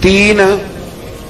3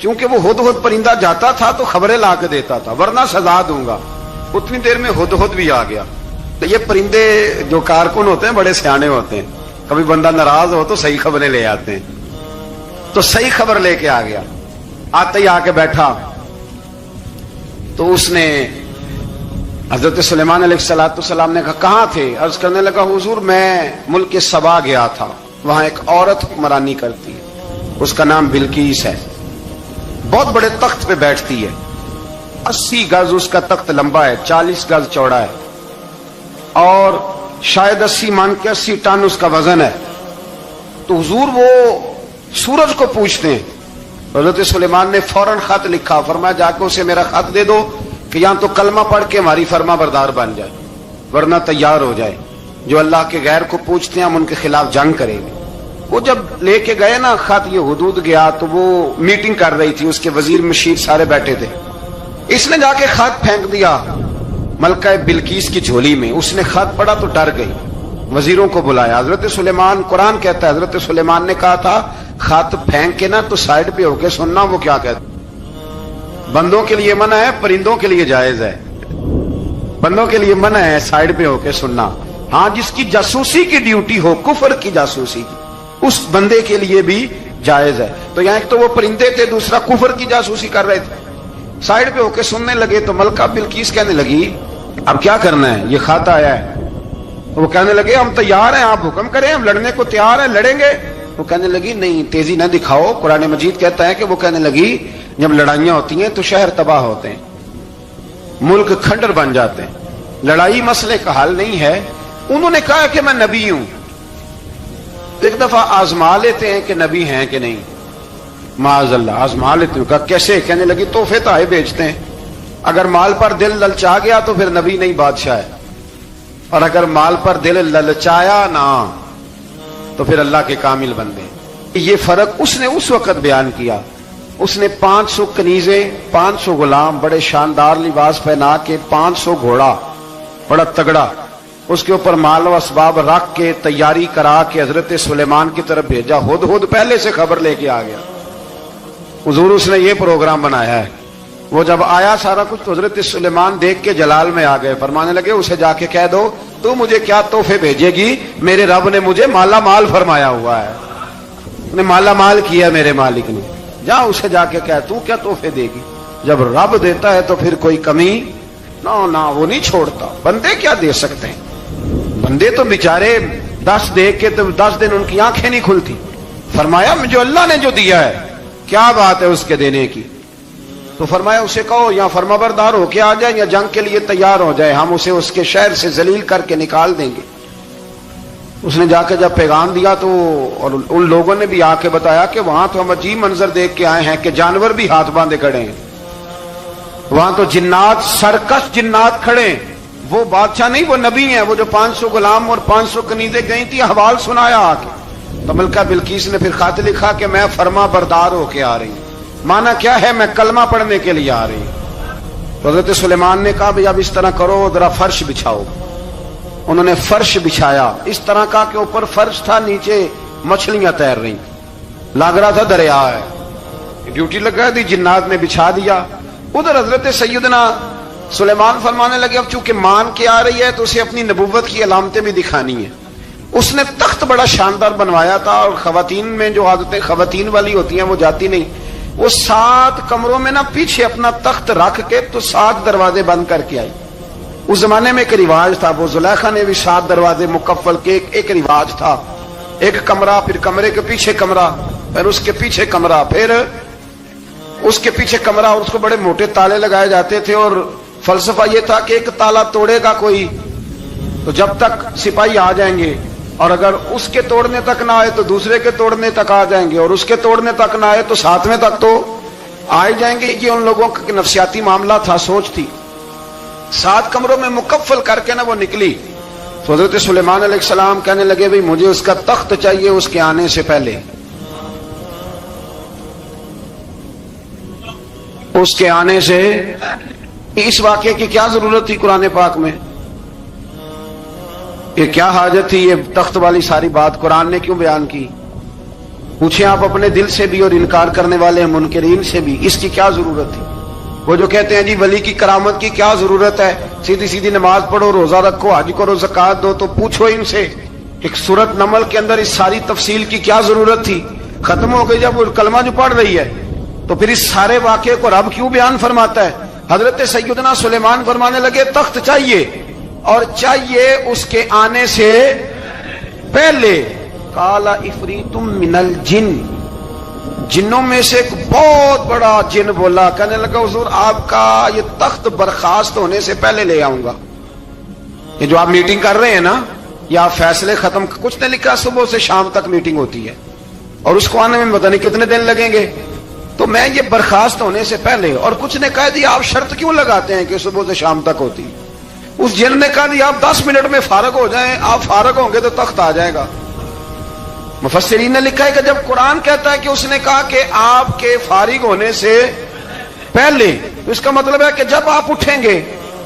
چونکہ وہ ہدہد پرندہ جاتا تھا تو خبریں لا کے دیتا تھا، ورنہ سزا دوں گا۔ اتنی دیر میں ہدہد بھی آ گیا۔ تو یہ پرندے جو کارکن ہوتے ہیں بڑے سیانے ہوتے ہیں، کبھی بندہ ناراض ہو تو صحیح خبریں لے آتے ہیں۔ تو صحیح خبر لے کے آ گیا، آتے ہی آ کے بیٹھا تو اس نے حضرت سلیمان علیہ السلام نے کہا کہاں تھے؟ عرض کرنے لگا حضور میں ملک سبا گیا تھا، وہاں ایک عورت حکمرانی کرتی ہے، اس کا نام بلقیس ہے، بہت بڑے تخت پہ بیٹھتی ہے، 80 گز اس کا تخت لمبا ہے، 40 گز چوڑا ہے، اور شاید 80 مان کے 80 ٹن اس کا وزن ہے۔ تو حضور وہ سورج کو پوچھتے ہیں۔ حضرت سلیمان نے فوراً خط لکھا، فرمایا جا کے اسے میرا خط دے دو کہ یہاں تو کلمہ پڑھ کے ہماری فرما بردار بن جائے، ورنہ تیار ہو جائے، جو اللہ کے غیر کو پوچھتے ہیں ہم ان کے خلاف جنگ کریں گے۔ وہ جب لے کے گئے نا خط، یہ حدود گیا تو وہ میٹنگ کر رہی تھی، اس کے وزیر مشیر سارے بیٹھے تھے۔ اس نے جا کے خط پھینک دیا ملکہ بلقیس کی جھولی میں۔ اس نے خط پڑھا تو ڈر گئی، وزیروں کو بلایا۔ حضرت سلیمان، قرآن کہتا ہے حضرت سلیمان نے کہا تھا خط پھینک کے نا تو سائڈ پہ ہو کے سننا وہ کیا کہتا۔ بندوں کے لیے منع ہے، پرندوں کے لیے جائز ہے۔ بندوں کے لیے منع ہے سائڈ پہ ہو کے سننا، ہاں جس کی جاسوسی کی ڈیوٹی ہو، کفر کی جاسوسی کی، اس بندے کے لیے بھی جائز ہے۔ تو یہاں ایک تو وہ پرندے تھے، دوسرا کفر کی جاسوسی کر رہے تھے، سائڈ پہ ہو کے سننے لگے۔ تو ملکہ بلقیس کہنے لگی اب کیا کرنا ہے، یہ خط آیا ہے۔ وہ کہنے لگے ہم تیار ہیں، آپ حکم کریں، ہم لڑنے کو تیار ہیں، لڑیں گے۔ وہ کہنے لگی نہیں تیزی نہ دکھاؤ، قرآن مجید کہتا ہے کہ وہ کہنے لگی جب لڑائیاں ہوتی ہیں تو شہر تباہ ہوتے ہیں، ملک کھنڈر بن جاتے ہیں، لڑائی مسئلے کا حل نہیں ہے۔ انہوں نے کہا کہ میں نبی ہوں، ایک دفعہ آزما لیتے ہیں کہ نبی ہیں کہ نہیں، معاذ اللہ آزما لیتے ہیں۔ کہا کیسے؟ کہنے لگی تحفے تحائف بھیجتے ہیں، اگر مال پر دل للچا گیا تو پھر نبی نہیں بادشاہ ہے، اور اگر مال پر دل للچایا نہ تو پھر اللہ کے کامل بندے۔ یہ فرق اس نے اس وقت بیان کیا۔ اس نے 500 کنیزیں، 500 غلام، بڑے شاندار لباس پہنا کے، 500 گھوڑا بڑا تگڑا، اس کے اوپر مال و اسباب رکھ کے تیاری کرا کے حضرت سلیمان کی طرف بھیجا۔ ہدہد پہلے سے خبر لے کے آ گیا، حضور اس نے یہ پروگرام بنایا ہے۔ وہ جب آیا سارا کچھ تو حضرت سلیمان دیکھ کے جلال میں آ گئے، فرمانے لگے اسے جا کے کہہ دو تو مجھے کیا تحفے بھیجے گی، میرے رب نے مجھے مالا مال فرمایا ہوا ہے، نے مالا مال کیا میرے مالک نے، جا اسے جا کے کہہ تو کیا تحفے دے گی۔ جب رب دیتا ہے تو پھر کوئی کمی نہ وہ نہیں چھوڑتا۔ بندے کیا دے سکتے ہیں، بندے تو بیچارے 10 دے کے تو 10 دن ان کی آنکھیں نہیں کھلتی۔ فرمایا جو اللہ نے جو دیا ہے کیا بات ہے اس کے دینے کی، تو فرمایا اسے کہو یا فرما بردار ہو کے آ جائے یا جنگ کے لیے تیار ہو جائے، ہم اسے اس کے شہر سے ذلیل کر کے نکال دیں گے۔ اس نے جا کے جب پیغام دیا تو اور ان لوگوں نے بھی آ کے بتایا کہ وہاں تو ہم عجیب منظر دیکھ کے آئے ہیں کہ جانور بھی ہاتھ باندھے کھڑے ہیں، وہاں تو جنات، سرکش جنات کھڑے ہیں، وہ بادشاہ نہیں وہ نبی ہیں، وہ جو 500 غلام اور 500 کنیزیں گئی تھی حوال سنایا آ کے۔ تو ملکہ بلقیس نے پھر خط لکھا کہ میں فرما بردار ہو کے آ رہی ہوں۔ مانا کیا ہے، میں کلمہ پڑھنے کے لیے آ رہی ہوں۔ تو حضرت سلیمان نے کہا بھئی اب اس طرح کرو، ذرا فرش بچھاؤ۔ انہوں نے فرش بچھایا، اس طرح کا کہ اوپر فرش تھا، نیچے مچھلیاں تیر رہی، لگ رہا تھا دریا ہے، ڈیوٹی لگا دی، جنات نے بچھا دیا۔ ادھر حضرت سیدنا سلیمان فرمانے لگے اب چونکہ مان کے آ رہی ہے تو اسے اپنی نبوت کی علامتیں بھی دکھانی ہیں۔ اس نے تخت بڑا شاندار بنوایا تھا، اور خواتین میں جو عادتیں خواتین والی ہوتی ہیں وہ جاتی نہیں، وہ 7 کمروں میں نا پیچھے اپنا تخت رکھ کے تو 7 دروازے بند کر کے آئی۔ اس زمانے میں ایک رواج تھا، وہ زلیخا نے بھی 7 دروازے مکفل کے ایک رواج تھا، ایک کمرہ، پھر کمرے کے پیچھے کمرہ، پھر اس کے پیچھے کمرہ، پھر اس کے پیچھے کمرہ، اور اس کو بڑے موٹے تالے لگائے جاتے تھے، اور فلسفہ یہ تھا کہ ایک تالا توڑے گا کوئی تو جب تک سپاہی آ جائیں گے، اور اگر اس کے توڑنے تک نہ آئے تو دوسرے کے توڑنے تک آ جائیں گے، اور اس کے توڑنے تک نہ آئے تو 7ویں تک تو آ جائیں گے۔ یہ ان لوگوں کا نفسیاتی معاملہ تھا، سوچ تھی۔ 7 کمروں میں مکفل کر کے نا وہ نکلی۔ تو حضرت سلیمان علیہ السلام کہنے لگے بھئی مجھے اس کا تخت چاہیے اس کے آنے سے پہلے، اس کے آنے سے۔ اس واقعے کی کیا ضرورت تھی قرآن پاک میں، یہ کیا حاجت تھی، یہ تخت والی ساری بات قرآن نے کیوں بیان کی؟ پوچھیں آپ اپنے دل سے بھی اور انکار کرنے والے منکرین سے بھی، اس کی کیا ضرورت تھی؟ وہ جو کہتے ہیں جی ولی کی کرامت کی کیا ضرورت ہے، سیدھی سیدھی نماز پڑھو، روزہ رکھو، حج کرو، زکات دو، تو پوچھو ان سے ایک سورت نمل کے اندر اس ساری تفصیل کی کیا ضرورت تھی؟ ختم ہو گئی جب وہ کلمہ جو پڑھ رہی ہے، تو پھر اس سارے واقعے کو رب کیوں بیان فرماتا ہے؟ حضرت سیدنا سلیمان فرمانے لگے تخت چاہیے، اور چاہیے اس کے آنے سے پہلے۔ قال عفریت من الجن، جنوں میں سے ایک بہت بڑا جن بولا، کہنے لگا حضور آپ کا یہ تخت برخاست ہونے سے پہلے لے آؤں گا۔ یہ جو آپ میٹنگ کر رہے ہیں نا، یا آپ فیصلے ختم، کچھ نے لکھا صبح سے شام تک میٹنگ ہوتی ہے اور اس کو آنے میں پتہ نہیں کتنے دن لگیں گے، تو میں یہ برخاست ہونے سے پہلے، اور کچھ نے کہا جی آپ شرط کیوں لگاتے ہیں کہ صبح سے شام تک ہوتی؟ اس جن نے کہا جی آپ 10 منٹ میں فارغ ہو جائیں، آپ فارغ ہوں گے تو تخت آ جائے گا۔ مفسرین نے لکھا ہے کہ جب قرآن کہتا ہے کہ اس نے کہا کہ آپ کے فارغ ہونے سے پہلے، تو اس کا مطلب ہے کہ جب آپ اٹھیں گے،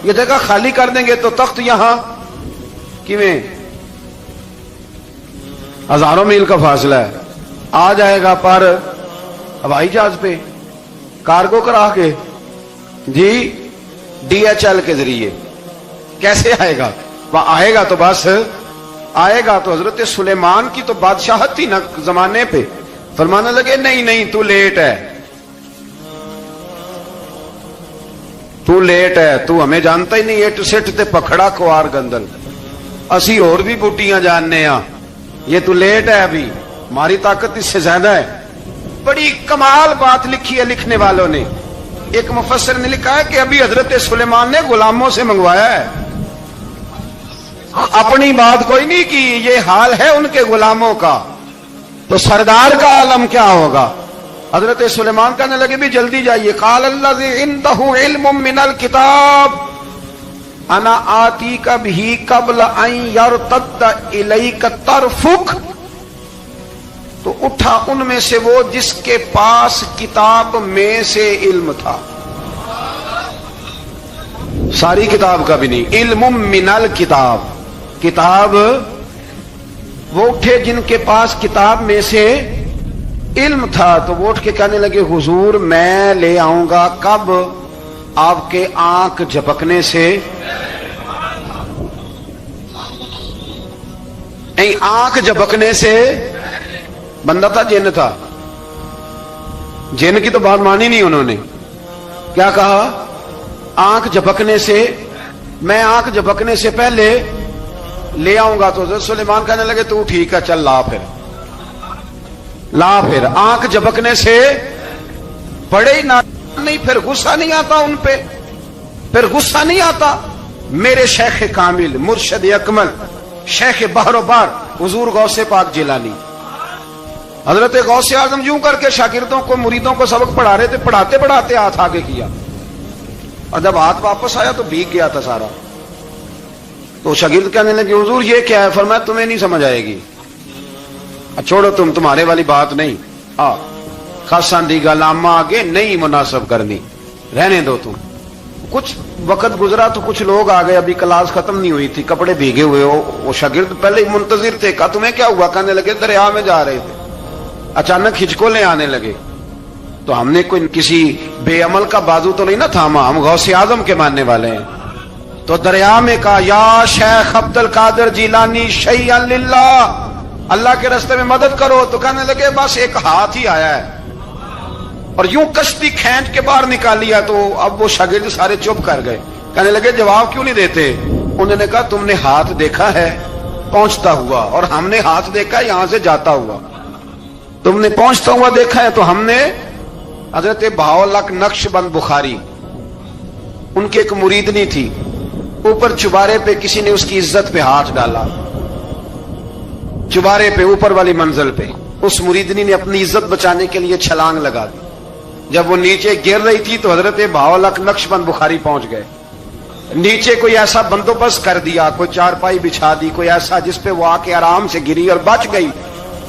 یہ جگہ خالی کر دیں گے، تو تخت یہاں کیویں ہزاروں میل کا فاصلہ ہے، آ جائے گا پر ہوائی جہاز پہ، کارگو کرا کے، جی DHL کے ذریعے۔ کیسے آئے گا؟ وہ آئے گا تو بس آئے گا تو حضرت سلیمان کی تو بادشاہت تھی نا زمانے پہ، فرمانے لگے نہیں نہیں تو لیٹ ہے، تو لیٹ ہے، تو ہمیں جانتا ہی نہیں، اٹ سٹ تے پکھڑا کوار گندل، اسی اور بھی بوٹیاں جاننے ہاں، یہ تو لیٹ ہے، ابھی ہماری طاقت اس سے زیادہ ہے۔ بڑی کمال بات لکھی ہے لکھنے والوں نے۔ ایک مفسر نے لکھا ہے کہ ابھی حضرت سلیمان نے غلاموں سے منگوایا ہے، اپنی بات کوئی نہیں کی، یہ حال ہے ان کے غلاموں کا، تو سردار کا عالم کیا ہوگا؟ حضرت سلیمان کہنے لگے بھی جلدی جائیے۔ قال الذی عنده علم من الکتاب انا آتیک بہ قبل ان یرتد الیک طرفک، تو اٹھا ان میں سے وہ جس کے پاس کتاب میں سے علم تھا، ساری کتاب کا بھی نہیں، علم من الکتاب، کتاب، وہ اٹھے جن کے پاس کتاب میں سے علم تھا، تو وہ اٹھ کے کہنے لگے حضور میں لے آؤں گا، کب؟ آپ کے آنکھ جھپکنے سے، آنکھ جھپکنے سے، بندہ تھا جن تھا، جن کی تو بات مانی نہیں انہوں نے، کیا کہا؟ آنکھ جھپکنے سے، میں آنکھ جھپکنے سے پہلے لے آؤں گا۔ تو حضرت سلیمان کہنے لگے تو ٹھیک ہے چل لا، پھر لا، پھر آنکھ جھپکنے سے بڑے ہی نہیں، پھر غصہ نہیں آتا ان پہ، پھر غصہ نہیں آتا۔ میرے شیخ کامل، مرشد اکمل، شیخ بحر و بار، حضور غوث پاک جیلانی، حضرت غوث اعظم یوں کر کے شاگردوں کو، مریدوں کو سبق پڑھا رہے تھے، پڑھاتے پڑھاتے ہاتھ آگے کیا، اور جب ہاتھ واپس آیا تو بھیگ گیا تھا سارا۔ تو شاگرد کہنے لگے حضور یہ کیا ہے؟ فرمایا تمہیں نہیں سمجھ آئے گی، چھوڑو تمہارے والی بات نہیں، خاصاں دی گل آما آگے نہیں مناسب کرنی، رہنے دو تم۔ کچھ وقت گزرا تو کچھ لوگ آ گئے، ابھی کلاس ختم نہیں ہوئی تھی، کپڑے بھیگے ہوئے ہو، وہ شاگرد پہلے ہی منتظر تھے، کہا تمہیں کیا ہوا؟ کہنے لگے دریا میں جا رہے تھے، اچانک ہچکولیں آنے لگے، تو ہم نے کوئی کسی بے عمل کا بازو تو نہیں نہ تھاما، ہم غوث اعظم کے ماننے والے ہیں، تو دریا میں کہا یا شیخ عبد القادر جیلانی شیئا للہ، اللہ کے راستے میں مدد کرو، تو کہنے لگے بس ایک ہاتھ ہی آیا ہے، اور یوں کشتی کھینچ کے باہر نکال لیا۔ تو اب وہ شاگرد سارے چپ کر گئے، کہنے لگے جواب کیوں نہیں دیتے؟ انہوں نے کہا تم نے ہاتھ دیکھا ہے پہنچتا ہوا، اور ہم نے ہاتھ دیکھا ہے یہاں سے جاتا ہوا، تم نے پہنچتا ہوا دیکھا ہے، تو ہم نے حضرت بہاؤالحق نقش بند بخاری، ان کی ایک مریدنی تھی، اوپر چبارے پہ کسی نے اس کی عزت پہ ہاتھ ڈالا، چبارے پہ اوپر والی منزل پہ، اس مریدنی نے اپنی عزت بچانے کے لیے چھلانگ لگا دی، جب وہ نیچے گر رہی تھی تو حضرت بہاؤالحق نقش بند بخاری پہنچ گئے، نیچے کوئی ایسا بندوبست کر دیا، کوئی چارپائی بچھا دی، کوئی ایسا جس پہ وہ آ کے آرام سے گری اور بچ گئی۔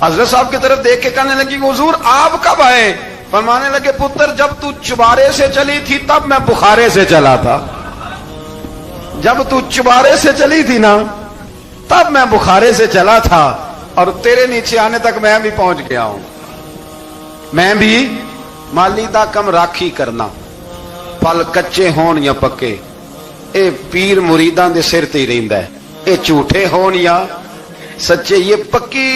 حضرت صاحب کی طرف دیکھ کے کہنے لگی حضور آپ کب آئے؟ فرمانے لگے پتر جب تو چبارے سے چلی تھی تب میں بخارے سے چلا تھا، جب تو چبارے سے چلی تھی نا تب میں بخارے سے چلا تھا، اور تیرے نیچے آنے تک میں بھی پہنچ گیا ہوں۔ میں بھی ਮਾਲੀ ਦਾ ਕੰਮ ਰਾਖੀ ਕਰਨਾ, ਫਲ ਕੱਚੇ ਹੋਣ ਜਾਂ ਪੱਕੇ। ਇਹ ਪੀਰ ਮੁਰੀਦਾਂ ਦੇ ਸਿਰ ਤੇ ਹੀ ਰਹਿੰਦਾ ਹੈ, ਇਹ ਝੂਠੇ ਹੋਣ یا سچے، یہ پکی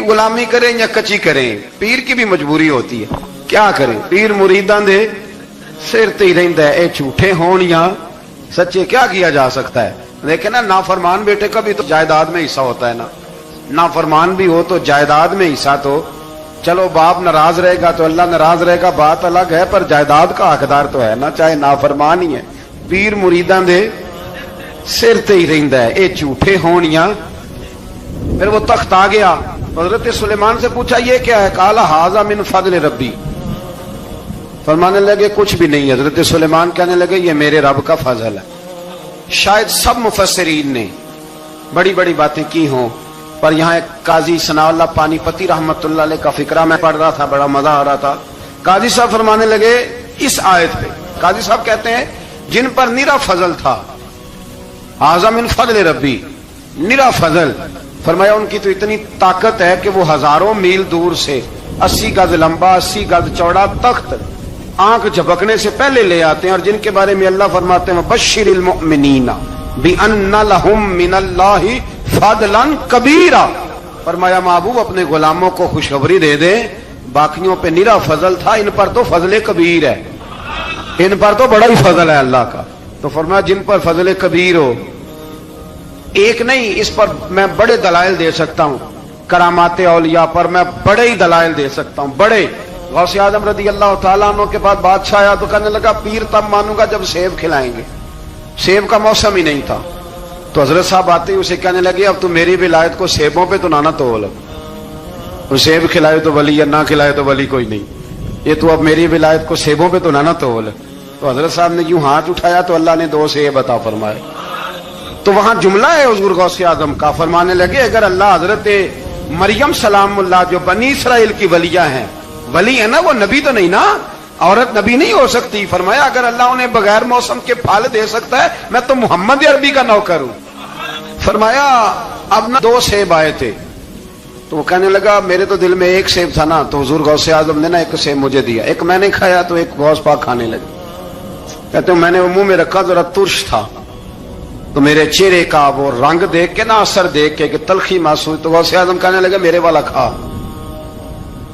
غلامی کریں یا کچی کریں، پیر کی بھی مجبوری ہوتی ہے، کیا کریں، پیر مریداں دے سر تے ہی رہندا ہے، اے جھوٹے ہون یا سچے، کیا کیا جا سکتا ہے۔ لیکن نا نافرمان بیٹے کا بھی تو جائیداد میں حصہ ہوتا ہے نا، نافرمان بھی ہو تو جائیداد میں حصہ، تو چلو باپ ناراض رہے گا تو اللہ ناراض رہے گا، بات الگ ہے، پر جائیداد کا حقدار تو ہے نا، چاہے نافرمان ہی ہے۔ پیر مریداں دے سر تے ہی رہندا ہے، اے جھوٹے ہون یا۔ پھر وہ تخت آ گیا، حضرت سلیمان سے پوچھا یہ کیا ہے، قال ھذا من فضل ربی، فرمانے لگے کچھ بھی نہیں، حضرت سلیمان کہنے لگے یہ میرے رب کا فضل ہے۔ شاید سب مفسرین نے بڑی بڑی باتیں کی ہوں، پر یہاں ایک قاضی ثناء اللہ پانی پتی رحمت اللہ علیہ کا فقرہ میں پڑھ رہا تھا، بڑا مزہ آ رہا تھا۔ قاضی صاحب فرمانے لگے اس آیت پہ، قاضی صاحب کہتے ہیں جن پر نرا فضل تھا، ھذا من فضل ربی، نرا فضل، فرمایا ان کی تو اتنی طاقت ہے کہ وہ ہزاروں میل دور سے 80 گز لمبا 80 گز چوڑا تخت آنکھ جھپکنے سے پہلے لے آتے ہیں، اور جن کے بارے میں اللہ فرماتے ہیں بشر المؤمنین بان لهم من اللہ فضلا کبیرا، فرمایا محبوب اپنے غلاموں کو خوشخبری دے دیں، باقیوں پہ نرا فضل تھا، ان پر تو فضل کبیر ہے، ان پر تو بڑا ہی فضل ہے اللہ کا۔ تو فرمایا جن پر فضل کبیر ہو، ایک نہیں، اس پر میں بڑے دلائل دے سکتا ہوں، کرامات اولیاء پر میں بڑے ہی دلائل دے سکتا ہوں، بڑے۔ غوث اعظم رضی اللہ تعالیٰ عنہ کے بعد بادشاہ آیا تو کہنے لگا پیر تب مانوں گا جب سیب کھلائیں گے، سیب کا موسم ہی نہیں تھا، تو حضرت صاحب آتے ہی اسے کہنے لگے اب تو میری ولایت کو سیبوں پہ تو نہ تول، سیب کھلائے تو ولی، یا نہ کھلائے تو ولی کوئی نہیں، یہ تو اب میری ولایت کو سیبوں پہ تو نہ تول۔ تو حضرت صاحب نے یوں ہاتھ اٹھایا تو اللہ نے 2 سیب عطا فرمائے۔ تو وہاں جملہ ہے حضور غوث اعظم کا، فرمانے لگے اگر اللہ حضرت مریم سلام اللہ جو بنی اسرائیل کی ولیہ ہیں، ولی ہے نا، وہ نبی تو نہیں نا، عورت نبی نہیں ہو سکتی، فرمایا اگر اللہ انہیں بغیر موسم کے پھل دے سکتا ہے میں تو محمد عربی کا نوکر ہوں۔ فرمایا اب نہ 2 سیب آئے تھے، تو وہ کہنے لگا میرے تو دل میں 1 سیب تھا نا، تو حضور غوث اعظم نے نا 1 سیب مجھے دیا، 1 میں نے کھایا تو 1 غوث پاک کھانے لگے، کہتے ہیں میں نے وہ منہ میں رکھا ذرا ترش تھا، تو میرے چہرے کا وہ رنگ دیکھ کے نا، اثر دیکھ کے کہ تلخی محسوس، تو غوث اعظم کہنے لگے میرے والا کھا،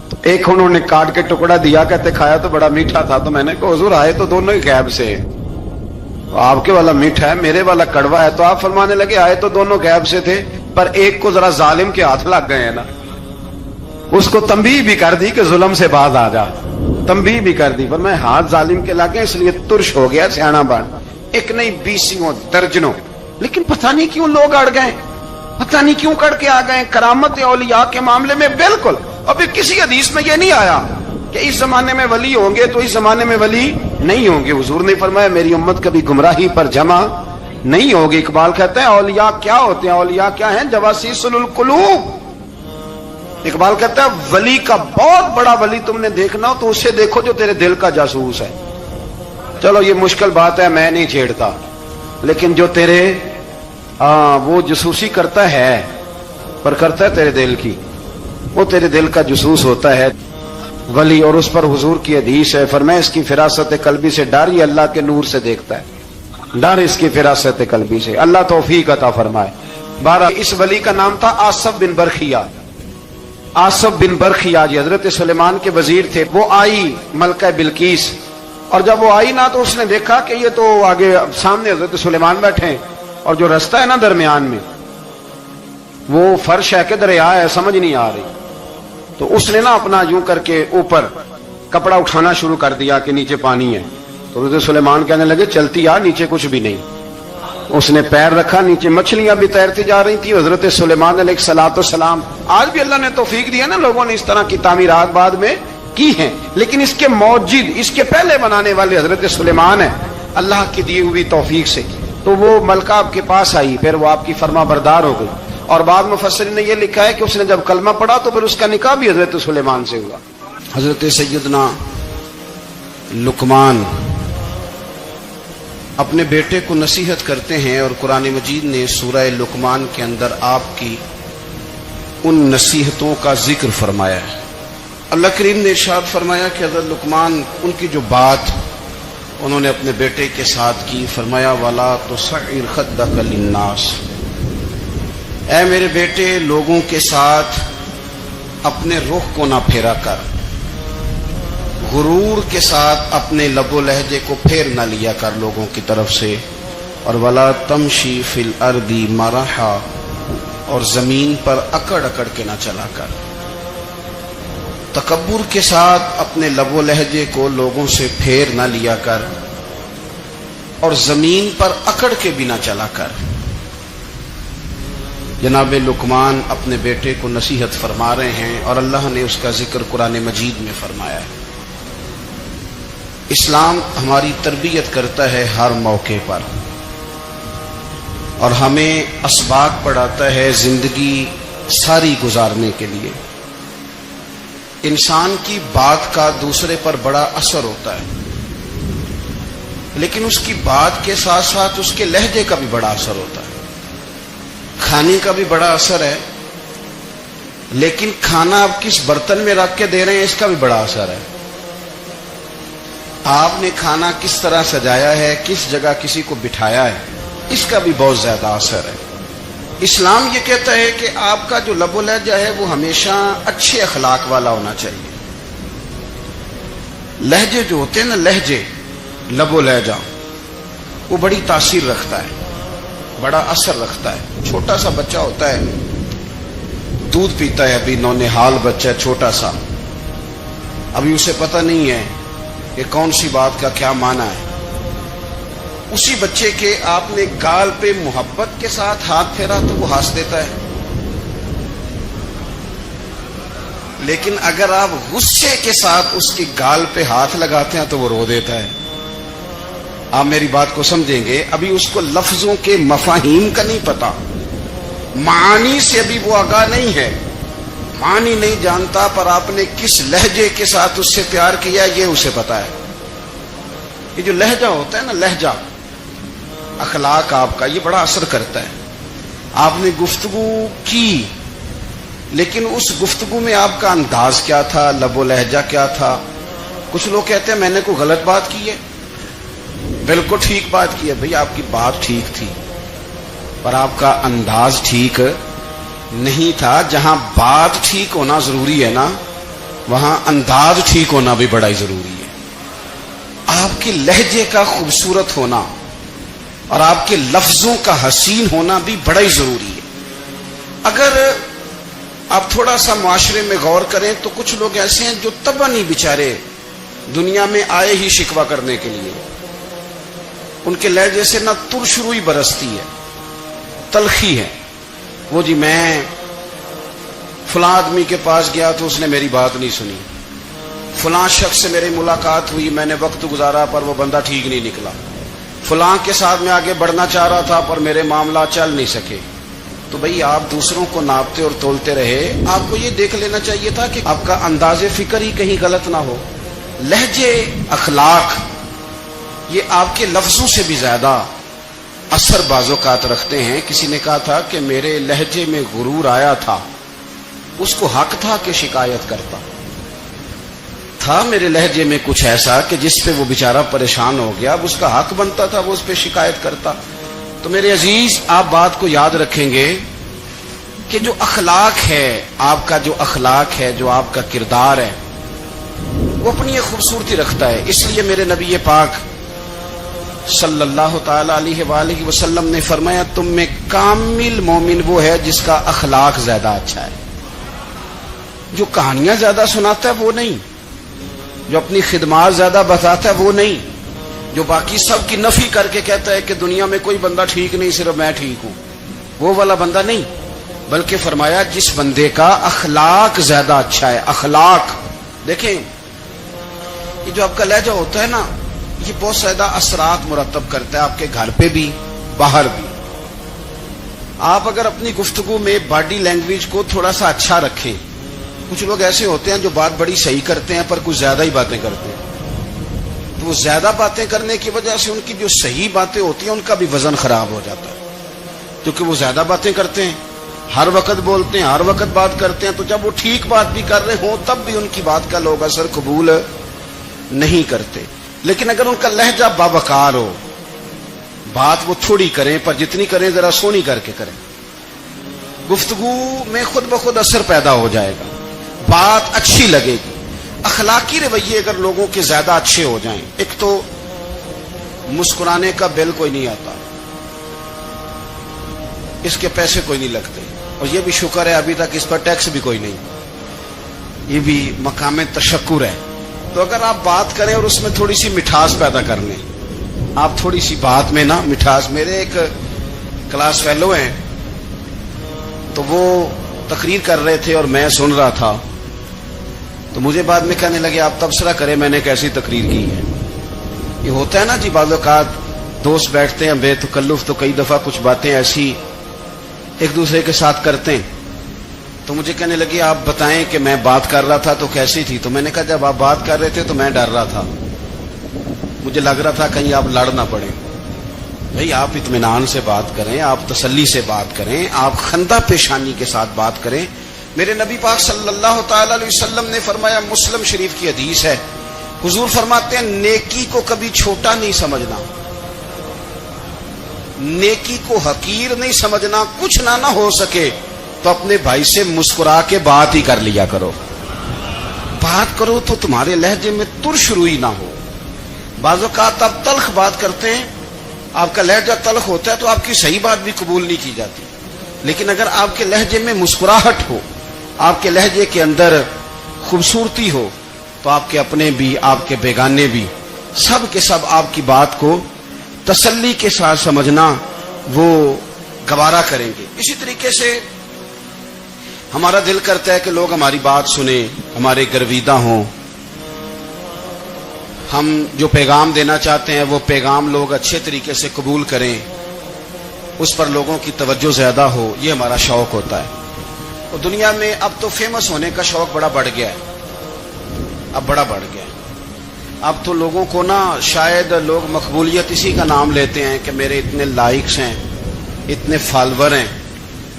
تو 1 انہوں نے کاٹ کے ٹکڑا دیا، کہتے کھایا تو بڑا میٹھا تھا، تو میں نے کہا حضور آئے تو دونوں ہی غیب سے، آپ کے والا میٹھا ہے میرے والا کڑوا ہے، تو آپ فرمانے لگے آئے تو دونوں غیب سے تھے، پر ایک کو ذرا ظالم کے ہاتھ لگ گئے ہیں نا، اس کو تنبیہ بھی کر دی کہ ظلم سے باز آ جا، تنبیہ بھی کر دی، پر میں ہاتھ ظالم کے لگے اس لیے ترش ہو گیا، سیانا بن، 1 نہیں 20 درجنوں، لیکن پتہ نہیں کیوں لوگ اڑ گئے، پتہ نہیں کیوں کڑ کے آ گئے کرامت اولیاء کے معاملے میں بالکل۔ اور پھر کسی حدیث میں یہ نہیں آیا کہ اس زمانے میں ولی ہوں گے تو اس زمانے میں ولی نہیں ہوں گے، حضور نے فرمایا میری امت کبھی گمراہی پر جمع نہیں ہوگی۔ اقبال کہتے ہیں اولیاء کیا ہوتے ہیں، اولیاء کیا ہیں، جواسیس القلوب۔ اقبال کہتا ہے ولی کا بہت بڑا ولی تم نے دیکھنا ہو تو اسے دیکھو جو تیرے دل کا جاسوس ہے۔ چلو یہ مشکل بات ہے، میں نہیں چھیڑتا، لیکن جو تیرے وہ جاسوسی کرتا ہے، پر کرتا ہے تیرے دل کی، وہ تیرے دل کا جاسوس ہوتا ہے ولی۔ اور اس پر حضور کی حدیث ہے، فرمایا اس کی فراست قلبی سے ڈر، یہ اللہ کے نور سے دیکھتا ہے، ڈر اس کی فراست قلبی سے، اللہ توفیق عطا فرمائے۔ 12 اس ولی کا نام تھا آصف بن برخیہ، آصف بن برخیہ جی حضرت سلیمان کے وزیر تھے۔ وہ آئی ملکہ بلقیس، اور جب وہ آئی نا تو اس نے دیکھا کہ یہ تو آگے سامنے حضرت سلیمان بیٹھے ہیں، اور جو رستہ ہے نا درمیان میں وہ فرش ہے کہ دریا ہے سمجھ نہیں آ رہی، تو اس نے نا اپنا یوں کر کے اوپر کپڑا اٹھانا شروع کر دیا کہ نیچے پانی ہے، تو حضرت سلیمان کہنے لگے چلتی آ، نیچے کچھ بھی نہیں۔ اس نے پیر رکھا، نیچے مچھلیاں بھی تیرتی جا رہی تھی۔ حضرت سلیمان علیہ الصلوۃ والسلام، آج بھی اللہ نے توفیق دی ہے نا، لوگوں نے اس طرح کی تعمیرات بعد میں کی ہیں، لیکن اس کے موجد، اس کے پہلے بنانے والے حضرت سلیمان ہیں اللہ کی دی ہوئی توفیق سے۔ تو وہ ملکہ آپ کے پاس آئی، پھر وہ آپ کی فرما بردار ہو گئی، اور بعض مفسرین نے یہ لکھا ہے کہ اس نے جب کلمہ پڑھا تو پھر اس کا نکاح بھی حضرت سلیمان سے ہوا۔ حضرت سیدنا لقمان اپنے بیٹے کو نصیحت کرتے ہیں، اور قرآن مجید نے سورہ لقمان کے اندر آپ کی ان نصیحتوں کا ذکر فرمایا ہے۔ اللہ کریم نے ارشاد فرمایا کہ حضرت لقمان ان کی جو بات انہوں نے اپنے بیٹے کے ساتھ کی، فرمایا وَلَا تُصَعِّرْ خَدَّكَ لِلنَّاسِ، اے میرے بیٹے لوگوں کے ساتھ اپنے رخ کو نہ پھیرا کر، غرور کے ساتھ اپنے لب و لہجے کو پھیر نہ لیا کر لوگوں کی طرف سے، اور وَلَا تَمْشِي فِي الْأَرْضِ مَرَحًا، اور زمین پر اکڑ اکڑ کے نہ چلا کر، تکبر کے ساتھ اپنے لب و لہجے کو لوگوں سے پھیر نہ لیا کر، اور زمین پر اکڑ کے بھی نہ چلا کر۔ جناب لقمان اپنے بیٹے کو نصیحت فرما رہے ہیں، اور اللہ نے اس کا ذکر قرآن مجید میں فرمایا ہے۔ اسلام ہماری تربیت کرتا ہے ہر موقع پر، اور ہمیں اسباق پڑھاتا ہے زندگی ساری گزارنے کے لیے۔ انسان کی بات کا دوسرے پر بڑا اثر ہوتا ہے، لیکن اس کی بات کے ساتھ ساتھ اس کے لہجے کا بھی بڑا اثر ہوتا ہے۔ کھانے کا بھی بڑا اثر ہے، لیکن کھانا آپ کس برتن میں رکھ کے دے رہے ہیں اس کا بھی بڑا اثر ہے۔ آپ نے کھانا کس طرح سجایا ہے، کس جگہ کسی کو بٹھایا ہے، اس کا بھی بہت زیادہ اثر ہے۔ اسلام یہ کہتا ہے کہ آپ کا جو لب و لہجہ ہے وہ ہمیشہ اچھے اخلاق والا ہونا چاہیے۔ لہجے جو ہوتے ہیں نا، لہجے، لب و لہجہ، وہ بڑی تاثیر رکھتا ہے، بڑا اثر رکھتا ہے۔ چھوٹا سا بچہ ہوتا ہے، دودھ پیتا ہے، ابھی نونہال بچہ ہے چھوٹا سا، ابھی اسے پتہ نہیں ہے کہ کون سی بات کا کیا معنی ہے۔ اسی بچے کے آپ نے گال پہ محبت کے ساتھ ہاتھ پھیرا تو وہ ہنس دیتا ہے، لیکن اگر آپ غصے کے ساتھ اس کی گال پہ ہاتھ لگاتے ہیں تو وہ رو دیتا ہے۔ آپ میری بات کو سمجھیں گے، ابھی اس کو لفظوں کے مفاہیم کا نہیں پتا، معانی سے ابھی وہ آگاہ نہیں ہے، معنی نہیں جانتا، پر آپ نے کس لہجے کے ساتھ اس سے پیار کیا یہ اسے پتا ہے۔ یہ جو لہجہ ہوتا ہے نا، لہجہ، اخلاق آپ کا، یہ بڑا اثر کرتا ہے۔ آپ نے گفتگو کی، لیکن اس گفتگو میں آپ کا انداز کیا تھا، لب و لہجہ کیا تھا۔ کچھ لوگ کہتے ہیں میں نے کوئی غلط بات کی ہے، بالکل ٹھیک بات کی ہے۔ بھئی آپ کی بات ٹھیک تھی، پر آپ کا انداز ٹھیک نہیں تھا۔ جہاں بات ٹھیک ہونا ضروری ہے نا، وہاں انداز ٹھیک ہونا بھی بڑا ہی ضروری ہے۔ آپ کے لہجے کا خوبصورت ہونا اور آپ کے لفظوں کا حسین ہونا بھی بڑا ہی ضروری ہے۔ اگر آپ تھوڑا سا معاشرے میں غور کریں تو کچھ لوگ ایسے ہیں جو طبعاً ہی بیچارے دنیا میں آئے ہی شکوہ کرنے کے لیے، ان کے لہجے سے نہ ترش روئی برستی ہے، تلخی ہے۔ وہ جی میں فلاں آدمی کے پاس گیا تو اس نے میری بات نہیں سنی، فلاں شخص سے میری ملاقات ہوئی، میں نے وقت گزارا پر وہ بندہ ٹھیک نہیں نکلا، فلاں کے ساتھ میں آگے بڑھنا چاہ رہا تھا پر میرے معاملات چل نہیں سکے۔ تو بھئی آپ دوسروں کو ناپتے اور تولتے رہے، آپ کو یہ دیکھ لینا چاہیے تھا کہ آپ کا انداز فکر ہی کہیں غلط نہ ہو۔ لہجے، اخلاق، یہ آپ کے لفظوں سے بھی زیادہ اثر بعض اوقات رکھتے ہیں۔ کسی نے کہا تھا کہ میرے لہجے میں غرور آیا تھا، اس کو حق تھا کہ شکایت کرتا تھا، میرے لہجے میں کچھ ایسا کہ جس پہ وہ بیچارہ پریشان ہو گیا، اب اس کا حق بنتا تھا وہ اس پہ شکایت کرتا۔ تو میرے عزیز، آپ بات کو یاد رکھیں گے کہ جو اخلاق ہے، آپ کا جو اخلاق ہے، جو آپ کا کردار ہے، وہ اپنی ایک خوبصورتی رکھتا ہے۔ اس لیے میرے نبی پاک صلی اللہ تعالی علیہ وآلہ وسلم نے فرمایا تم میں کامل مومن وہ ہے جس کا اخلاق زیادہ اچھا ہے۔ جو کہانیاں زیادہ سناتا ہے وہ نہیں، جو اپنی خدمات زیادہ بتاتا ہے وہ نہیں، جو باقی سب کی نفی کر کے کہتا ہے کہ دنیا میں کوئی بندہ ٹھیک نہیں، صرف میں ٹھیک ہوں، وہ والا بندہ نہیں، بلکہ فرمایا جس بندے کا اخلاق زیادہ اچھا ہے۔ اخلاق دیکھیں، یہ جو آپ کا لہجہ ہوتا ہے نا، یہ بہت زیادہ اثرات مرتب کرتا ہے آپ کے گھر پہ بھی، باہر بھی۔ آپ اگر اپنی گفتگو میں باڈی لینگویج کو تھوڑا سا اچھا رکھیں، کچھ لوگ ایسے ہوتے ہیں جو بات بڑی صحیح کرتے ہیں پر کچھ زیادہ ہی باتیں کرتے ہیں، تو وہ زیادہ باتیں کرنے کی وجہ سے ان کی جو صحیح باتیں ہوتی ہیں ان کا بھی وزن خراب ہو جاتا ہے، کیونکہ وہ زیادہ باتیں کرتے ہیں۔ ہر وقت بولتے ہیں، ہر وقت بات کرتے ہیں، تو جب وہ ٹھیک بات بھی کر رہے ہوں تب بھی ان کی بات کا لوگ اثر قبول نہیں کرتے. لیکن اگر ان کا لہجہ باوقار ہو، بات وہ تھوڑی کریں پر جتنی کریں ذرا سونی کر کے کریں، گفتگو میں خود بخود اثر پیدا ہو جائے گا، بات اچھی لگے گی. اخلاقی رویے اگر لوگوں کے زیادہ اچھے ہو جائیں، ایک تو مسکرانے کا بل کوئی نہیں آتا، اس کے پیسے کوئی نہیں لگتے، اور یہ بھی شکر ہے ابھی تک اس پر ٹیکس بھی کوئی نہیں، یہ بھی مقام تشکر ہے. تو اگر آپ بات کریں اور اس میں تھوڑی سی مٹھاس پیدا کر لیں، آپ تھوڑی سی بات میں نا مٹھاس. میرے ایک کلاس فیلو ہیں، تو وہ تقریر کر رہے تھے اور میں سن رہا تھا، تو مجھے بعد میں کہنے لگے آپ تبصرہ کریں میں نے کیسی تقریر کی ہے. یہ ہوتا ہے نا جی، بعض اوقات دوست بیٹھتے ہیں بے تکلف تو کئی دفعہ کچھ باتیں ایسی ایک دوسرے کے ساتھ کرتے ہیں. تو مجھے کہنے لگے آپ بتائیں کہ میں بات کر رہا تھا تو کیسی تھی. تو میں نے کہا جب آپ بات کر رہے تھے تو میں ڈر رہا تھا، مجھے لگ رہا تھا کہیں آپ لڑ نہ پڑیں. بھئی آپ اطمینان سے بات کریں، آپ تسلی سے بات کریں، آپ خندہ پیشانی کے ساتھ بات کریں. میرے نبی پاک صلی اللہ تعالی علیہ وسلم نے فرمایا، مسلم شریف کی حدیث ہے، حضور فرماتے ہیں نیکی کو کبھی چھوٹا نہیں سمجھنا، نیکی کو حقیر نہیں سمجھنا. کچھ نہ ہو سکے تو اپنے بھائی سے مسکرا کے بات ہی کر لیا کرو. بات کرو تو تمہارے لہجے میں ترش روئی نہ ہو. بعض اوقات آپ تلخ بات کرتے ہیں، آپ کا لہجہ تلخ ہوتا ہے تو آپ کی صحیح بات بھی قبول نہیں کی جاتی. لیکن اگر آپ کے لہجے میں مسکراہٹ ہو، آپ کے لہجے کے اندر خوبصورتی ہو، تو آپ کے اپنے بھی آپ کے بیگانے بھی سب کے سب آپ کی بات کو تسلی کے ساتھ سمجھنا وہ گوارا کریں گے. اسی طریقے سے ہمارا دل کرتا ہے کہ لوگ ہماری بات سنیں، ہمارے گرویدہ ہوں، ہم جو پیغام دینا چاہتے ہیں وہ پیغام لوگ اچھے طریقے سے قبول کریں، اس پر لوگوں کی توجہ زیادہ ہو. یہ ہمارا شوق ہوتا ہے. اور دنیا میں اب تو فیمس ہونے کا شوق بڑا بڑھ گیا ہے، اب بڑا بڑھ گیا ہے. اب تو لوگوں کو نا شاید لوگ مقبولیت اسی کا نام لیتے ہیں کہ میرے اتنے لائکس ہیں، اتنے فالوور ہیں،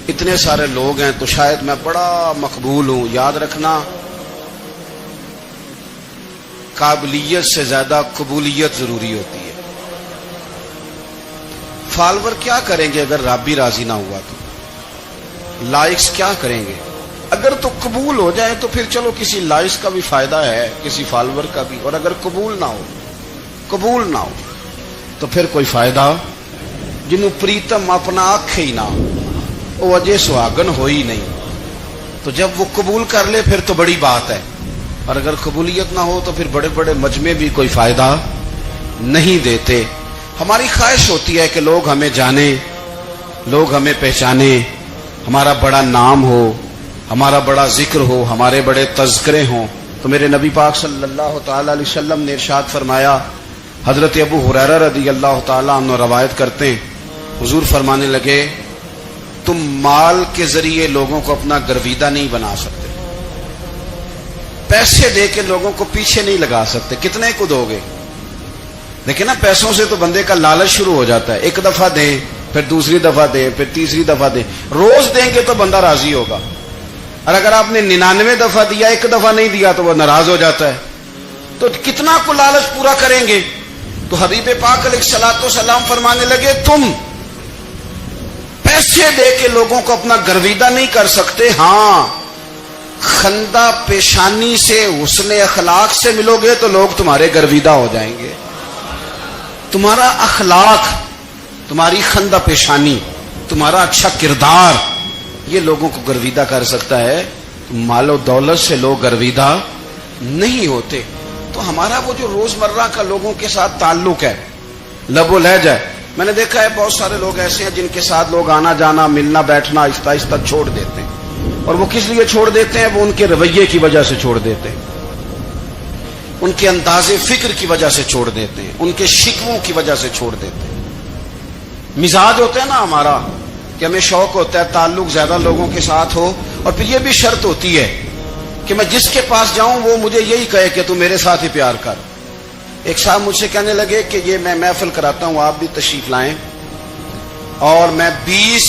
اتنے سارے لوگ ہیں تو شاید میں بڑا مقبول ہوں. یاد رکھنا، قابلیت سے زیادہ قبولیت ضروری ہوتی ہے. فالوور کیا کریں گے اگر رب بھی راضی نہ ہوا تو؟ لائکس کیا کریں گے؟ اگر تو قبول ہو جائے تو پھر چلو کسی لائکس کا بھی فائدہ ہے، کسی فالوور کا بھی. اور اگر قبول نہ ہو تو پھر کوئی فائدہ. جنوں پریتم اپنا آنکھ ہی نہ وہ اجے سہاگن ہو ہی نہیں. تو جب وہ قبول کر لے پھر تو بڑی بات ہے، اور اگر قبولیت نہ ہو تو پھر بڑے بڑے مجمع بھی کوئی فائدہ نہیں دیتے. ہماری خواہش ہوتی ہے کہ لوگ ہمیں جانیں، لوگ ہمیں پہچانیں، ہمارا بڑا نام ہو، ہمارا بڑا ذکر ہو، ہمارے بڑے تذکرے ہوں. تو میرے نبی پاک صلی اللہ تعالی علیہ وسلم نے ارشاد فرمایا، حضرت ابو ہریرہ رضی اللہ تعالی عنہ روایت کرتے ہیں، حضور فرمانے لگے تم مال کے ذریعے لوگوں کو اپنا گرویدہ نہیں بنا سکتے، پیسے دے کے لوگوں کو پیچھے نہیں لگا سکتے. کتنے کو دو گے؟ لیکن نا پیسوں سے تو بندے کا لالچ شروع ہو جاتا ہے. ایک دفعہ دیں، پھر دوسری دفعہ دیں، پھر تیسری دفعہ دیں. روز دیں گے تو بندہ راضی ہوگا، اور اگر آپ نے 99 دفعہ دیا، ایک دفعہ نہیں دیا تو وہ ناراض ہو جاتا ہے. تو کتنا کو لالچ پورا کریں گے؟ تو حبیب پاک علیہ الصلوۃ والسلام فرمانے لگے تم پیسے دے کے لوگوں کو اپنا گرویدہ نہیں کر سکتے. ہاں، خندہ پیشانی سے، حسن اخلاق سے ملو گے تو لوگ تمہارے گرویدہ ہو جائیں گے. تمہارا اخلاق، تمہاری خندہ پیشانی، تمہارا اچھا کردار، یہ لوگوں کو گرویدہ کر سکتا ہے. مال و دولت سے لوگ گرویدہ نہیں ہوتے. تو ہمارا وہ جو روزمرہ کا لوگوں کے ساتھ تعلق ہے، لب و لہجہ ہے، میں نے دیکھا ہے بہت سارے لوگ ایسے ہیں جن کے ساتھ لوگ آنا جانا، ملنا بیٹھنا آہستہ آہستہ چھوڑ دیتے ہیں. اور وہ کس لیے چھوڑ دیتے ہیں؟ وہ ان کے رویے کی وجہ سے چھوڑ دیتے ہیں، ان کے انداز فکر کی وجہ سے چھوڑ دیتے ہیں، ان کے شکووں کی وجہ سے چھوڑ دیتے ہیں. مزاج ہوتا ہے نا ہمارا کہ ہمیں شوق ہوتا ہے تعلق زیادہ لوگوں کے ساتھ ہو، اور پھر یہ بھی شرط ہوتی ہے کہ میں جس کے پاس جاؤں وہ مجھے یہی کہے کہ تو میرے ساتھ ہی پیار کر. ایک صاحب مجھ سے کہنے لگے کہ یہ میں محفل کراتا ہوں، آپ بھی تشریف لائیں، اور میں 20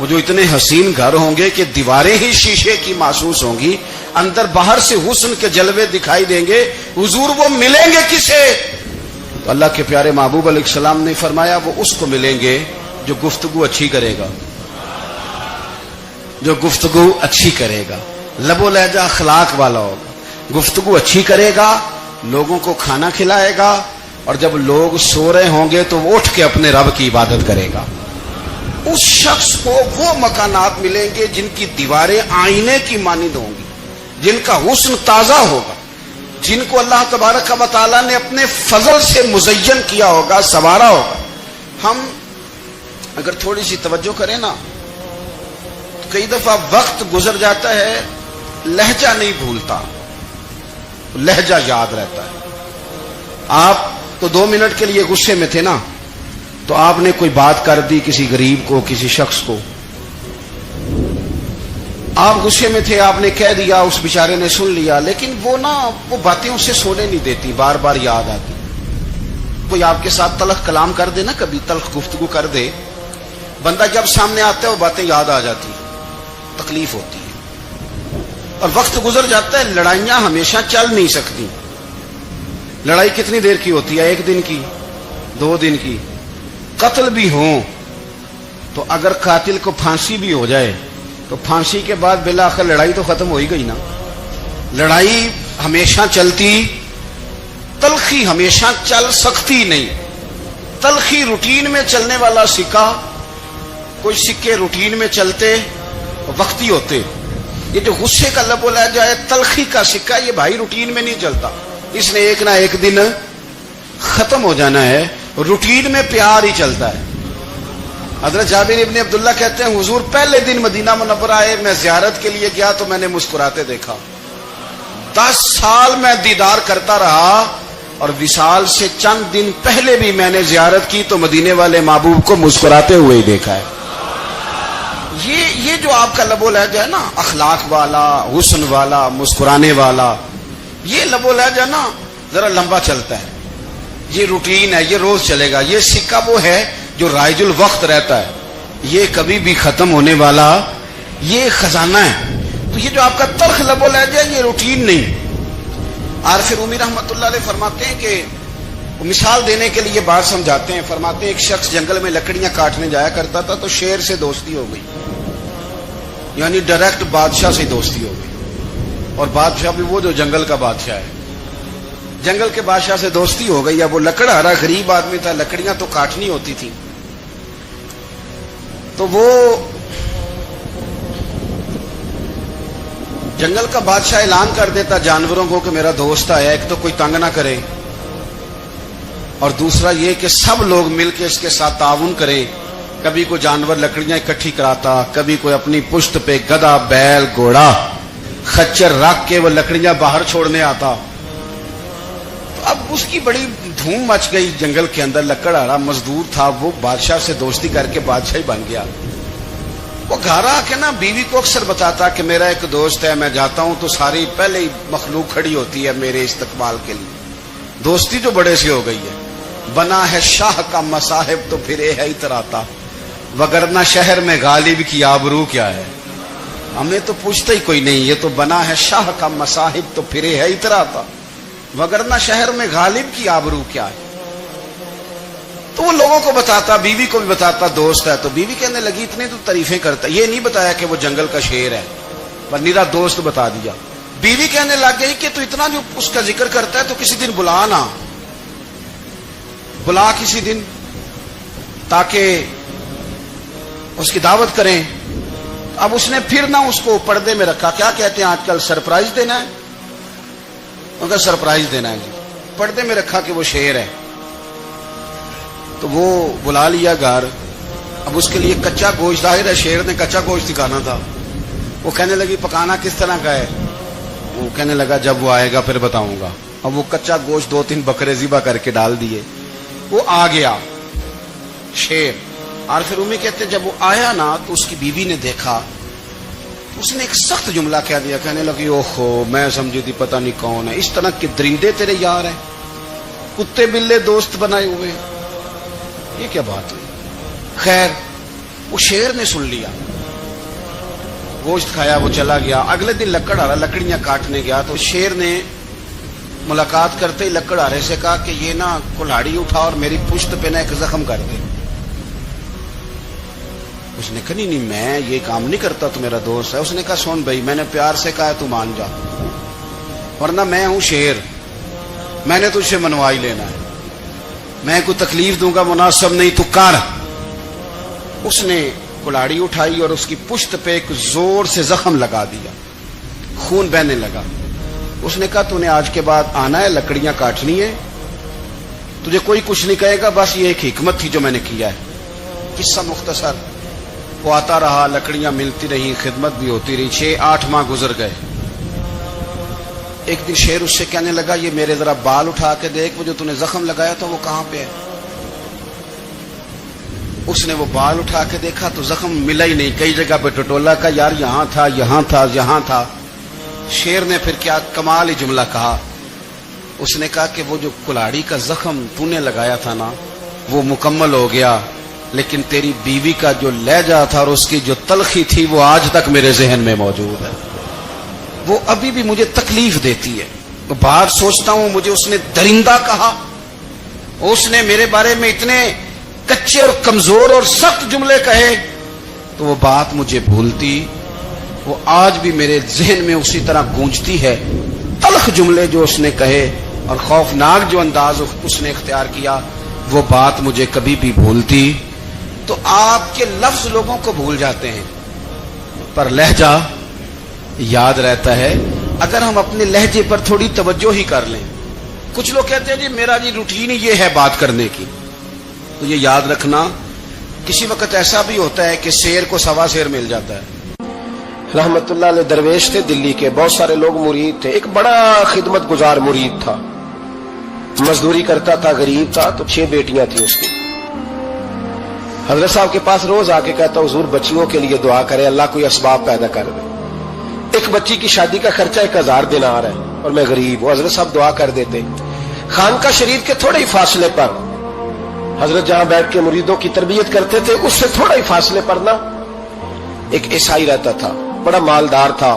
وہ جو اتنے حسین گھر ہوں گے کہ دیواریں ہی شیشے کی محسوس ہوں گی, اندر باہر سے حسن کے جلوے دکھائی دیں گے, حضور وہ ملیں گے کسے؟ تو اللہ کے پیارے محبوب علیہ السلام نے فرمایا وہ اس کو ملیں گے جو گفتگو اچھی کرے گا, جو گفتگو اچھی کرے گا, لب و لہجہ اخلاق والا ہوگا, گفتگو اچھی کرے گا, لوگوں کو کھانا کھلائے گا, اور جب لوگ سو رہے ہوں گے تو وہ اٹھ کے اپنے رب کی عبادت کرے گا. اس شخص کو وہ مکانات ملیں گے جن کی دیواریں آئینے کی مانند ہوں گی, جن کا حسن تازہ ہوگا, جن کو اللہ تبارک و تعالیٰ نے اپنے فضل سے مزین کیا ہوگا, سنوارا ہوگا. ہم اگر تھوڑی سی توجہ کریں نا تو کئی دفعہ وقت گزر جاتا ہے, لہجہ نہیں بھولتا, لہجہ یاد رہتا ہے. آپ تو 2 منٹ کے لیے غصے میں تھے نا, تو آپ نے کوئی بات کر دی کسی غریب کو, کسی شخص کو, آپ غصے میں تھے, آپ نے کہہ دیا, اس بیچارے نے سن لیا, لیکن وہ باتیں اسے سونے نہیں دیتی, بار بار یاد آتی. کوئی آپ کے ساتھ تلخ کلام کر دے نا, کبھی تلخ گفتگو کر دے, بندہ جب سامنے آتا ہے وہ باتیں یاد آ جاتی, تکلیف ہوتی ہے. اور وقت گزر جاتا ہے, لڑائیاں ہمیشہ چل نہیں سکتی. لڑائی کتنی دیر کی ہوتی ہے؟ 1 دن کی, 2 دن کی. قتل بھی ہوں تو اگر قاتل کو پھانسی بھی ہو جائے تو پھانسی کے بعد بالآخر لڑائی تو ختم ہو ہی گئی نا. لڑائی ہمیشہ چلتی, تلخی ہمیشہ چل سکتی نہیں. تلخی روٹین میں چلنے والا سکہ, کوئی سکے روٹین میں چلتے وقتی ہوتے. یہ جو غصے کا لب و لہجہ ہے, تلخی کا سکہ, یہ بھائی روٹین میں نہیں چلتا, اس نے ایک نہ ایک دن ختم ہو جانا ہے. روٹین میں پیار ہی چلتا ہے. حضرت جابر ابن عبداللہ کہتے ہیں حضور پہلے دن مدینہ منورہ آئے, میں زیارت کے لیے گیا تو میں نے مسکراتے دیکھا. 10 سال میں دیدار کرتا رہا, اور وصال سے چند دن پہلے بھی میں نے زیارت کی تو مدینے والے محبوب کو مسکراتے ہوئے ہی دیکھا ہے. یہ جو آپ کا لب و لہجہ ہے نا, اخلاق والا, حسن والا, مسکرانے والا, یہ لب و لہجہ نا ذرا لمبا چلتا ہے. یہ روٹین ہے, یہ روز چلے گا. یہ سکہ وہ ہے جو رائج الوقت رہتا ہے, یہ کبھی بھی ختم ہونے والا یہ خزانہ ہے. تو یہ جو آپ کا تلخ لب و لہجہ ہے, یہ روٹین نہیں. عارف رومی رحمۃ اللہ علیہ فرماتے ہیں کہ مثال دینے کے لیے بات سمجھاتے ہیں. فرماتے ہیں ایک شخص جنگل میں لکڑیاں کاٹنے جایا کرتا تھا تو شیر سے دوستی ہو گئی, یعنی ڈائریکٹ بادشاہ سے دوستی ہو گئی. اور بادشاہ بھی وہ جو جنگل کا بادشاہ ہے, جنگل کے بادشاہ سے دوستی ہو گئی. اب وہ لکڑہارا غریب آدمی تھا, لکڑیاں تو کاٹنی ہوتی تھی. تو وہ جنگل کا بادشاہ اعلان کر دیتا جانوروں کو کہ میرا دوست آیا, ایک تو کوئی تنگ نہ کرے, اور دوسرا یہ کہ سب لوگ مل کے اس کے ساتھ تعاون کریں. کبھی کوئی جانور لکڑیاں اکٹھی کراتا, کبھی کوئی اپنی پشت پہ گدھا, بیل, گھوڑا, خچر رکھ کے وہ لکڑیاں باہر چھوڑنے آتا. تو اب اس کی بڑی دھوم مچ گئی جنگل کے اندر. لکڑہارا مزدور تھا, وہ بادشاہ سے دوستی کر کے بادشاہ ہی بن گیا. وہ گھر آ کے نا بیوی کو اکثر بتاتا کہ میرا ایک دوست ہے, میں جاتا ہوں تو ساری پہلے ہی مخلوق کھڑی ہوتی ہے میرے استقبال کے لیے. دوستی جو بڑے سے ہو گئی ہے. بنا ہے شاہ کا مصاحب تو پھرے ہے اتراتا, وگرنہ شہر میں غالب کی آبرو کیا ہے. ہمیں تو پوچھتا ہی کوئی نہیں, یہ تو بنا ہے شاہ کا مصاحب تو پھرے ہے اتراتا, وگرنہ شہر میں غالب کی آبرو کیا ہے. تو وہ لوگوں کو بتاتا, بیوی کو بھی بتاتا دوست ہے. تو بیوی کہنے لگی اتنی تو تعریفیں کرتا, یہ نہیں بتایا کہ وہ جنگل کا شیر ہے, پر نیرا دوست بتا دیا. بیوی کہنے لگ گئی کہ تو اتنا جو اس کا ذکر کرتا ہے تو کسی دن بلا نا, بلا کسی دن تاکہ اس کی دعوت کریں. اب اس نے پھر نہ اس کو پردے میں رکھا. کیا کہتے ہیں آج کل, سرپرائز دینا ہے. ان کا سرپرائز دینا ہے جی, پردے میں رکھا کہ وہ شیر ہے. تو وہ بلا لیا گھر. اب اس کے لیے کچا گوشت, ظاہر ہے شیر نے کچا گوشت دکھانا تھا. وہ کہنے لگی پکانا کس طرح کا ہے. وہ کہنے لگا جب وہ آئے گا پھر بتاؤں گا. اب وہ کچا گوشت 2-3 بکرے ذبح کر کے ڈال دیے. وہ آ گیا شیر. اور پھر رومی کہتے جب وہ آیا نا تو اس کی بیوی نے دیکھا, اس نے ایک سخت جملہ کہہ دیا. کہنے لگی اوہو, میں سمجھی تھی پتہ نہیں کون ہے, اس طرح کے درندے تیرے یار ہیں, کتے بلے دوست بنائے ہوئے, یہ کیا بات ہے. خیر وہ شیر نے سن لیا، گوشت کھایا، وہ چلا گیا۔ اگلے دن لکڑ آ رہا، لکڑیاں کاٹنے گیا تو شیر نے ملاقات کرتے ہی لکڑ آرے سے کہا کہ یہ نا کلہاڑی اٹھا اور میری پشت پہ نا ایک زخم کر دے۔ اس نے کہا نہیں میں یہ کام نہیں کرتا، تو میرا دوست ہے۔ اس نے کہا سن بھائی، میں نے پیار سے کہا ہے تو مان جا، ورنہ میں ہوں شیر، میں نے تجھ سے منوا ہی لینا ہے، میں کوئی تکلیف دوں گا مناسب نہیں، تو کر۔ اس نے کلاڑی اٹھائی اور اس کی پشت پہ ایک زور سے زخم لگا دیا، خون بہنے لگا۔ اس نے کہا تو نے آج کے بعد آنا ہے، لکڑیاں کاٹنی ہے، تجھے کوئی کچھ نہیں کہے گا، بس یہ ایک حکمت تھی جو میں نے کیا ہے۔ قصہ مختصر، وہ آتا رہا، لکڑیاں ملتی رہی، خدمت بھی ہوتی رہی، 6-8 ماہ گزر گئے۔ ایک دن شیر اس سے کہنے لگا یہ میرے ذرا بال اٹھا کے دیکھ، وہ جو تو نے زخم لگایا تھا وہ کہاں پہ ہے؟ اس نے وہ بال اٹھا کے دیکھا تو زخم ملا ہی نہیں، کئی جگہ پہ ٹٹولا کا، یار یہاں تھا یہاں تھا یہاں تھا۔ شیر نے پھر کیا کمال ہی جملہ کہا، اس نے کہا کہ وہ جو کلاڑی کا زخم تو نے لگایا تھا نا وہ مکمل ہو گیا، لیکن تیری بیوی کا جو لہجہ تھا اور اس کی جو تلخی تھی وہ آج تک میرے ذہن میں موجود ہے، وہ ابھی بھی مجھے تکلیف دیتی ہے۔ بات سوچتا ہوں مجھے اس نے درندہ کہا، اس نے میرے بارے میں اتنے کچے اور کمزور اور سخت جملے کہے، تو وہ بات مجھے بھولتی، وہ آج بھی میرے ذہن میں اسی طرح گونجتی ہے۔ تلخ جملے جو اس نے کہے اور خوفناک جو انداز اس نے اختیار کیا، وہ بات مجھے کبھی بھی بھولتی۔ تو آپ کے لفظ لوگوں کو بھول جاتے ہیں پر لہجہ یاد رہتا ہے، اگر ہم اپنے لہجے پر تھوڑی توجہ ہی کر لیں۔ کچھ لوگ کہتے ہیں جی میرا جی روٹین ہی یہ ہے بات کرنے کی، تو یہ یاد رکھنا کسی وقت ایسا بھی ہوتا ہے کہ شیر کو سوا شیر مل جاتا ہے۔ رحمت اللہ علیہ درویش تھے دلی کے، بہت سارے لوگ مرید تھے، ایک بڑا خدمت گزار مرید تھا، مزدوری کرتا تھا، غریب تھا، تو 6 بیٹیاں تھیں اس کی۔ حضرت صاحب کے پاس روز آ کے کہتا حضور بچیوں کے لیے دعا کرے، اللہ کوئی اسباب پیدا کر دے، ایک بچی کی شادی کا خرچہ 1000 دینار ہے اور میں غریب ہوں۔ حضرت صاحب دعا کر دیتے۔ خانقاہ شریف کے تھوڑے ہی فاصلے پر حضرت جہاں بیٹھ کے مریدوں کی تربیت کرتے تھے، اس سے تھوڑا ہی فاصلے پر نا ایک عیسائی رہتا تھا، بڑا مالدار تھا،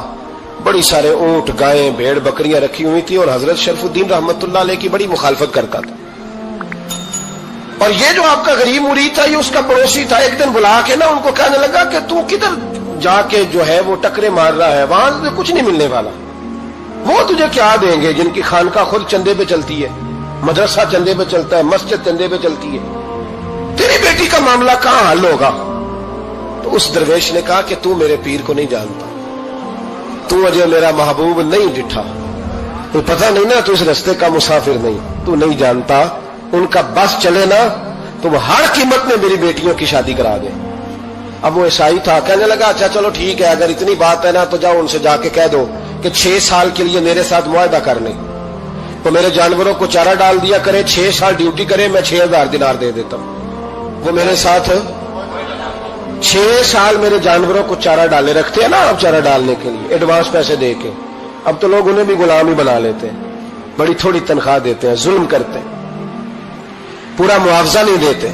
بڑی سارے اونٹ گائیں بھیڑ بکریاں رکھی ہوئی تھی، اور حضرت شرف الدین رحمت اللہ علیہ کی بڑی مخالفت کرتا تھا۔ اور یہ جو آپ کا غریب مرید تھا یہ اس کا پڑوسی تھا، ایک دن بلا کے نا ان کو کہنے لگا کہ تو کدھر جا کے جو ہے وہ ٹکرے مار رہا ہے، وہاں سے کچھ نہیں ملنے والا، وہ تجھے کیا دیں گے جن کی خانقاہ خود چندے پہ چلتی ہے، مدرسہ چندے پہ چلتا ہے، مسجد چندے پہ چلتی ہے، تیری بیٹی کا معاملہ کہاں حل ہوگا؟ تو اس درویش نے کہا کہ تو میرے پیر کو نہیں جانتا، تو مجھے میرا محبوب نہیں ڈٹھا، تو پتہ نہیں نا، تو اس رستے کا مسافر نہیں، تو نہیں جانتا، ان کا بس چلے نا تو وہ ہر قیمت میں میری بیٹیوں کی شادی کرا دے۔ اب وہ عیسائی تھا، کہنے لگا اچھا چلو ٹھیک ہے، اگر اتنی بات ہے نا تو جاؤ ان سے جا کے کہہ دو کہ 6 سال کے لیے میرے ساتھ معاہدہ کر لیں، تو میرے جانوروں کو چارہ ڈال دیا کرے، 6 سال ڈیوٹی کرے، میں 6000 دینار دے دیتا ہوں۔ وہ میرے ساتھ 6 سال میرے جانوروں کو چارہ ڈالے رکھتے ہیں نا آپ، چارہ ڈالنے کے لیے ایڈوانس پیسے دے کے، اب تو لوگ انہیں بھی غلام ہی بنا لیتے ہیں، بڑی تھوڑی تنخواہ دیتے ہیں، ظلم کرتے ہیں، پورا معاوضہ نہیں دیتے۔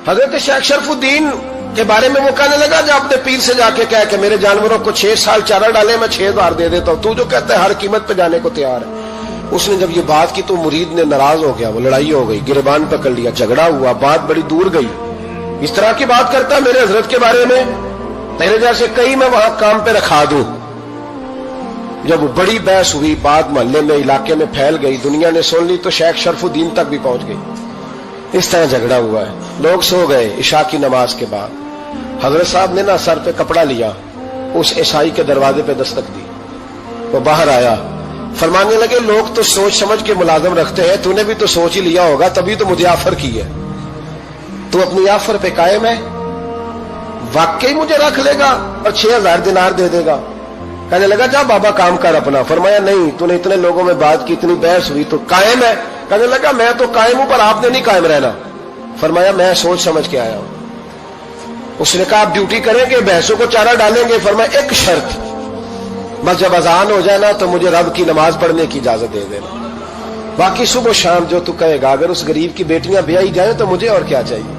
حضرت شیخ شرف الدین کے بارے میں وہ کہنے لگا جب اپنے پیر سے جا کے کہہ کہ میرے جانوروں کو 6 سال چارہ ڈالے، میں 6000 دے دیتا ہوں، تو جو کہتا ہے ہر قیمت پہ جانے کو تیار ہے۔ اس نے جب یہ بات کی تو مرید نے ناراض ہو گیا، وہ لڑائی ہو گئی، گریبان پکڑ لیا، جھگڑا ہوا، بات بڑی دور گئی، اس طرح کی بات کرتا ہے میرے حضرت کے بارے میں، تیرے جیسے کئی میں وہاں کام پہ رکھا دوں۔ جب بڑی بحث ہوئی، بات محلے میں علاقے میں پھیل گئی، دنیا نے سن لی، تو شیخ شرف الدین تک بھی پہنچ گئی۔ اس طرح جھگڑا ہوا ہے، لوگ سو گئے عشاء کی نماز کے بعد۔ حضرت صاحب نے نا سر پہ کپڑا لیا، اس عیسائی کے دروازے پہ دستک دی، وہ باہر آیا، فرمانے لگے لوگ تو سوچ سمجھ کے ملازم رکھتے ہیں، تو نے بھی تو سوچ ہی لیا ہوگا، تبھی تو مجھے آفر کی ہے، تو اپنی آفر پہ قائم ہے، واقعی مجھے رکھ لے گا اور 6000 دینار دے دے گا؟ کہنے لگا جا بابا کام کر اپنا۔ فرمایا نہیں، تو نے اتنے لوگوں میں بات کی، اتنی بحث ہوئی، تو قائم ہے؟ کہنے لگا میں تو قائم ہوں پر آپ نے نہیں قائم رہنا۔ فرمایا میں سوچ سمجھ کے آیا ہوں۔ اس نے کہا آپ ڈیوٹی کریں گے، بحثوں کو چارہ ڈالیں گے؟ فرمایا ایک شرط، بس جب اذان ہو جائے نا تو مجھے رب کی نماز پڑھنے کی اجازت دے دینا، باقی صبح و شام جو تو کہے گا، اگر اس غریب کی بیٹیاں بیائی جائیں تو مجھے اور کیا چاہیے۔